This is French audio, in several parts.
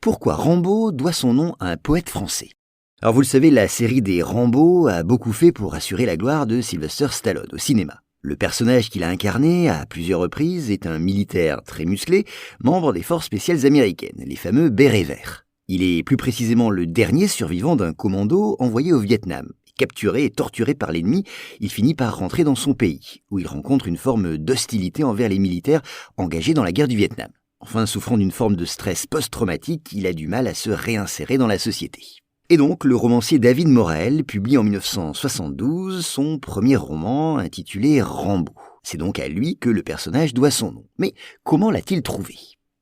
Pourquoi Rambo doit son nom à un poète français? Alors vous le savez, la série des Rambo a beaucoup fait pour assurer la gloire de Sylvester Stallone au cinéma. Le personnage qu'il a incarné à plusieurs reprises est un militaire très musclé, membre des forces spéciales américaines, les fameux bérets verts. Il est plus précisément le dernier survivant d'un commando envoyé au Vietnam. Capturé et torturé par l'ennemi, il finit par rentrer dans son pays, où il rencontre une forme d'hostilité envers les militaires engagés dans la guerre du Vietnam. Enfin, souffrant d'une forme de stress post-traumatique, il a du mal à se réinsérer dans la société. Et donc, le romancier David Morrell publie en 1972 son premier roman intitulé Rambo. C'est donc à lui que le personnage doit son nom. Mais comment l'a-t-il trouvé?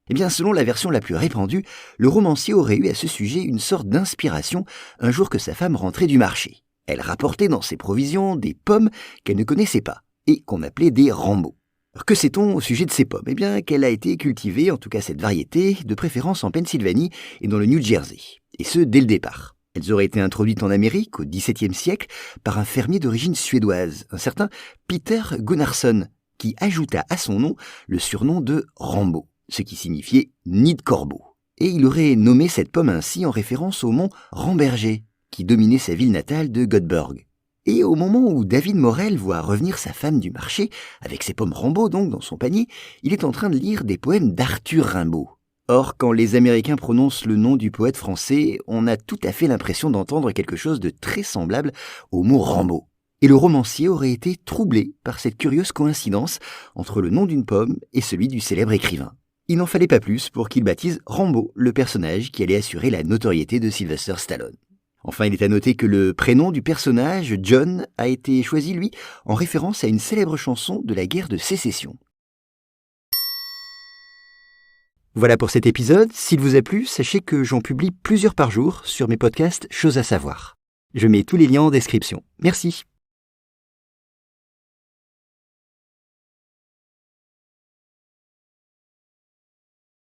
Eh bien, selon la version la plus répandue, le romancier aurait eu à ce sujet une sorte d'inspiration un jour que sa femme rentrait du marché. Elle rapportait dans ses provisions des pommes qu'elle ne connaissait pas et qu'on appelait des Rambo. Alors que sait-on au sujet de ces pommes? Eh bien, qu'elle a été cultivée, en tout cas cette variété, de préférence en Pennsylvanie et dans le New Jersey, et ce dès le départ. Elles auraient été introduites en Amérique au XVIIe siècle par un fermier d'origine suédoise, un certain Peter Gunnarsson, qui ajouta à son nom le surnom de Rambo, ce qui signifiait « nid de corbeau ». Et il aurait nommé cette pomme ainsi en référence au mont Ramberger, qui dominait sa ville natale de Göteborg. Et au moment où David Morrell voit revenir sa femme du marché, avec ses pommes Rambo donc dans son panier, il est en train de lire des poèmes d'Arthur Rimbaud. Or, quand les Américains prononcent le nom du poète français, on a tout à fait l'impression d'entendre quelque chose de très semblable au mot Rambo. Et le romancier aurait été troublé par cette curieuse coïncidence entre le nom d'une pomme et celui du célèbre écrivain. Il n'en fallait pas plus pour qu'il baptise Rambo le personnage qui allait assurer la notoriété de Sylvester Stallone. Enfin, il est à noter que le prénom du personnage, John, a été choisi, lui, en référence à une célèbre chanson de la guerre de Sécession. Voilà pour cet épisode. S'il vous a plu, sachez que j'en publie plusieurs par jour sur mes podcasts Choses à savoir. Je mets tous les liens en description. Merci.